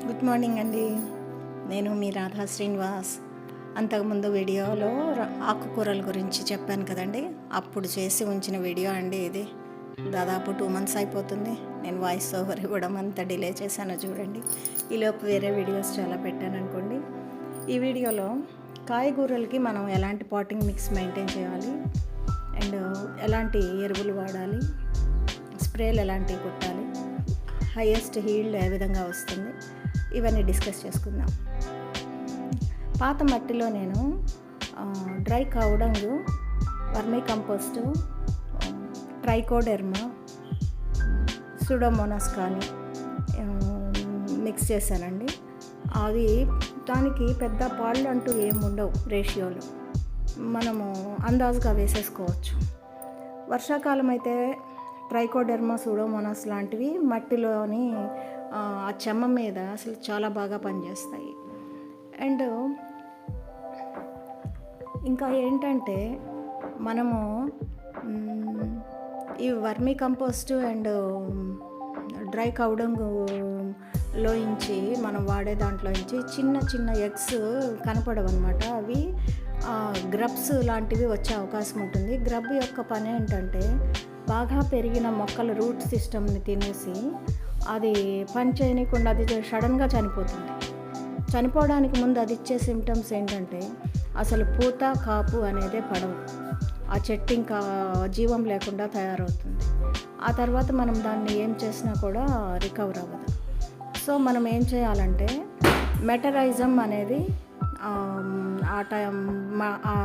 Good morning అండి. నేను మీ రాధా శ్రీనివాస్. అంతకుముందు వీడియోలో ఆకుకూరల గురించి చెప్పాను కదండి, అప్పుడు చేసి ఉంచిన వీడియో అండి ఇది. దాదాపు 2 months అయిపోతుంది. నేను వాయిస్ ఓవర్ ఇవ్వడం అంత డిలే చేశాను చూడండి. ఈలోపు వేరే వీడియోస్ చాలా పెట్టాను అనుకోండి. ఈ వీడియోలో కాయగూరలకి మనం ఎలాంటి పాటింగ్ మిక్స్ మెయింటైన్ చేయాలి అండ్ ఎలాంటి ఎరువులు వాడాలి, స్ప్రేలు ఎలాంటివి కొట్టాలి, హైయెస్ట్ హీల్డ్ ఏ విధంగా వస్తుంది, ఇవన్నీ డిస్కస్ చేసుకుందాం. పాత మట్టిలో నేను dry cow dung, vermi compost, trichoderma, Pseudomonas కానీ మిక్స్ చేశానండి. అవి దానికి పెద్ద పాళ్ళు అంటూ ఏముండవు, రేషియోలు మనము అందాజుగా వేసేసుకోవచ్చు. వర్షాకాలం అయితే ట్రైకోడెర్మా, సూడోమోనాస్ లాంటివి మట్టిలోని ఆ చెమ్మ మీద అసలు చాలా బాగా పనిచేస్తాయి. అండ్ ఇంకా ఏంటంటే మనము ఈ వర్మీ కంపోస్ట్ అండ్ డ్రై కౌడంగులోంచి మనం వాడే దాంట్లోంచి చిన్న చిన్న ఎగ్స్ కనపడవు అనమాట. అవి గ్రబ్స్ లాంటివి వచ్చే అవకాశం ఉంటుంది. గ్రబ్ యొక్క పని ఏంటంటే బాగా పెరిగిన మొక్కల రూట్ సిస్టమ్ని తినేసి అది పని చేయకుండా అది సడన్గా చనిపోతుంది. చనిపోవడానికి ముందు అది ఇచ్చే సిమ్టమ్స్ ఏంటంటే అసలు పూత కాపు అనేదే పడవు, ఆ చెట్టు ఇంకా జీవం లేకుండా తయారవుతుంది. ఆ తర్వాత మనం దాన్ని ఏం చేసినా కూడా రికవర్ అవ్వదు. సో మనం ఏం చేయాలంటే మెటరైజం అనేది ఆ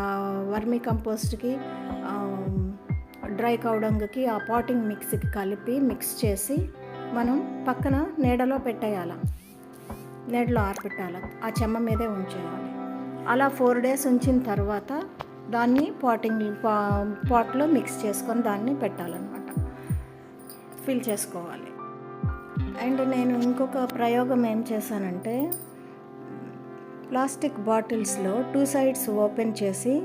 వర్మీ కంపోస్ట్కి, డ్రై కౌడంగుకి, ఆ పాటింగ్ మిక్స్కి కలిపి మిక్స్ చేసి మనం పక్కన నీడలో పెట్టేయాలి, నీడలో ఆరబెట్టాలి, ఆ చెమ్మ మీదే ఉంచేయాలి. అలా 4 days ఉంచిన తర్వాత దాన్ని పాట్లో మిక్స్ చేసుకొని దాన్ని పెట్టాలన్నమాట, ఫిల్ చేసుకోవాలి. అండ్ నేను ఇంకొక ప్రయోగం ఏం చేశానంటే ప్లాస్టిక్ బాటిల్స్లో 2 sides ఓపెన్ చేసి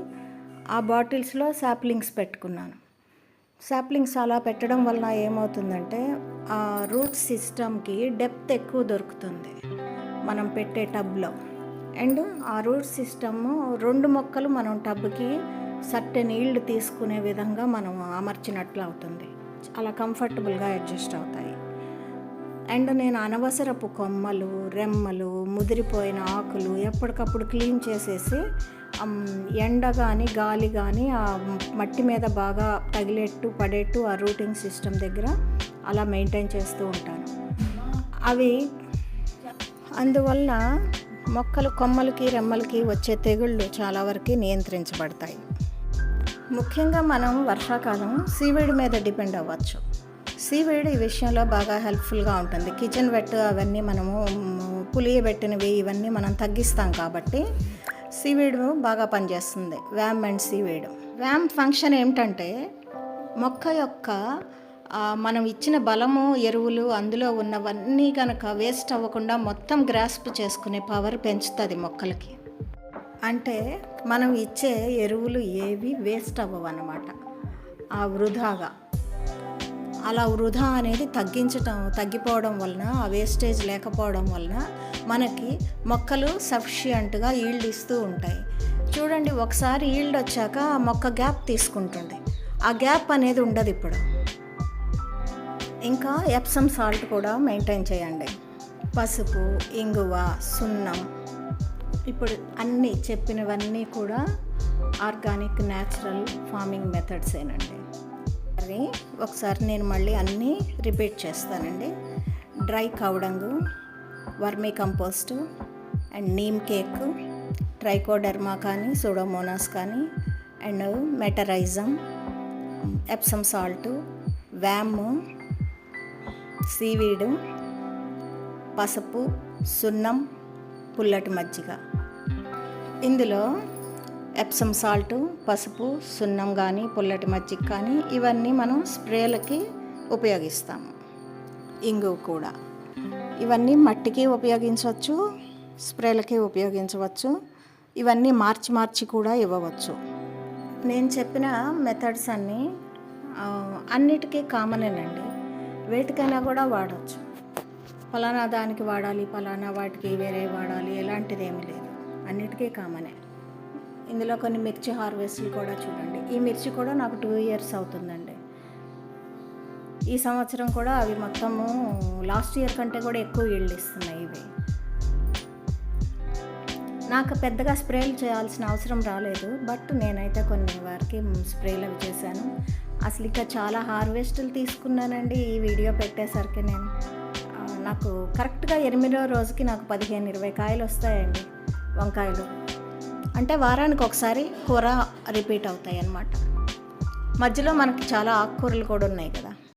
ఆ బాటిల్స్లో సాప్లింగ్స్ పెట్టుకున్నాను. సాప్లింగ్స్ అలా పెట్టడం వలన ఏమవుతుందంటే ఆ రూట్ సిస్టమ్కి డెప్త్ ఎక్కువ దొరుకుతుంది మనం పెట్టే టబ్లో. అండ్ ఆ రూట్ సిస్టమ్ 2 మొక్కలు మనం టబ్కి సర్టెన్ ఈల్డ్ తీసుకునే విధంగా మనం అమర్చినట్లు అవుతుంది, అలా కంఫర్టబుల్గా అడ్జస్ట్ అవుతాయి. అండ్ నేను అనవసరపు కొమ్మలు, రెమ్మలు, ముదిరిపోయిన ఆకులు ఎప్పటికప్పుడు క్లీన్ చేసేసి ఎండ కానీ గాలి కానీ ఆ మట్టి మీద బాగా తగిలేట్టు పడేట్టు ఆ రూటింగ్ సిస్టమ్ దగ్గర అలా మెయింటైన్ చేస్తూ ఉంటాను. అవి అందువల్ల మొక్కలు కొమ్మలకి రెమ్మలకి వచ్చే తెగుళ్ళు చాలా వరకు నియంత్రించబడతాయి. ముఖ్యంగా మనం వర్షాకాలం సీవీడ్ మీద డిపెండ్ అవ్వచ్చు. సీవీడ్ ఈ విషయంలో బాగా హెల్ప్ఫుల్గా ఉంటుంది. కిచెన్ వెట్ అవన్నీ మనము పులియబెట్టినవి ఇవన్నీ మనం తగ్గిస్తాం కాబట్టి సీవీడ్ బాగా పనిచేస్తుంది. వ్యామ్ అండ్ సీవీడ్. వ్యామ్ ఫంక్షన్ ఏమిటంటే మొక్క యొక్క మనం ఇచ్చిన బలము, ఎరువులు, అందులో ఉన్నవన్నీ కనుక వేస్ట్ అవ్వకుండా మొత్తం గ్రాస్ప్ చేసుకునే పవర్ పెంచుతుంది మొక్కలకి. అంటే మనం ఇచ్చే ఎరువులు ఏవి వేస్ట్ అవ్వవు అన్నమాట, ఆ వృధాగా. అలా వృధా అనేది తగ్గిపోవడం వలన, ఆ వేస్టేజ్ లేకపోవడం వలన మనకి మొక్కలు సఫిషియంట్గా ఈల్డ్ ఇస్తూ ఉంటాయి. చూడండి, ఒకసారి ఈల్డ్ వచ్చాక ఆ మొక్క గ్యాప్ తీసుకుంటుంది, ఆ గ్యాప్ అనేది ఉండదు ఇప్పుడు. ఇంకా ఎప్సమ్ సాల్ట్ కూడా మెయింటైన్ చేయండి. పసుపు, ఇంగువ, సున్నం, ఇప్పుడు అన్నీ చెప్పినవన్నీ కూడా ఆర్గానిక్ న్యాచురల్ ఫార్మింగ్ మెథడ్స్ ఏనండి. అది ఒకసారి నేను మళ్ళీ అన్నీ రిపీట్ చేస్తానండి. Dry cow dung, vermi compost and neem cake, trichoderma కానీ సూడోమోనాస్ కానీ, and Metarhizium, Epsom salt, వ్యామ్, seaweed, పసుపు, సున్నం, పుల్లటి మజ్జిగ. ఇందులో ఎప్సమ్ సాల్టు, పసుపు, సున్నం కానీ పుల్లటి మజ్జిగ కానీ ఇవన్నీ మనం స్ప్రేలకి ఉపయోగిస్తాము. ఇంగువ కూడా ఇవన్నీ మట్టికి ఉపయోగించవచ్చు, స్ప్రేలకి ఉపయోగించవచ్చు. ఇవన్నీ మార్చి కూడా ఇవ్వవచ్చు. నేను చెప్పిన మెథడ్స్ అన్నిటికీ కామనేనండి, వేటికైనా కూడా వాడవచ్చు. ఫలానా దానికి వాడాలి, ఫలానా వాటికి వేరే వాడాలి, ఎలాంటిది ఏమీ లేదు, అన్నిటికీ కామనే. ఇందులో కొన్ని మిర్చి హార్వెస్ట్లు కూడా చూడండి. ఈ మిర్చి కూడా నాకు 2 years అవుతుందండి. ఈ సంవత్సరం కూడా అవి మొత్తము లాస్ట్ ఇయర్ కంటే కూడా ఎక్కువ ఈల్డ్ ఇస్తున్నాయి ఇవి. నాకు పెద్దగా స్ప్రేలు చేయాల్సిన అవసరం రాలేదు, బట్ నేనైతే కొన్ని వారికి స్ప్రేలు అవి చేశాను. అసలు ఇంకా చాలా హార్వెస్టులు తీసుకున్నానండి ఈ వీడియో పెట్టేసరికి. నాకు కరెక్ట్గా 8వ రోజుకి నాకు 15-20 కాయలు వస్తాయండి వంకాయలు. అంటే వారానికి ఒకసారి కూర రిపీట్ అవుతాయి అన్నమాట. మధ్యలో మనకి చాలా ఆకుకూరలు కూడా ఉన్నాయి కదా.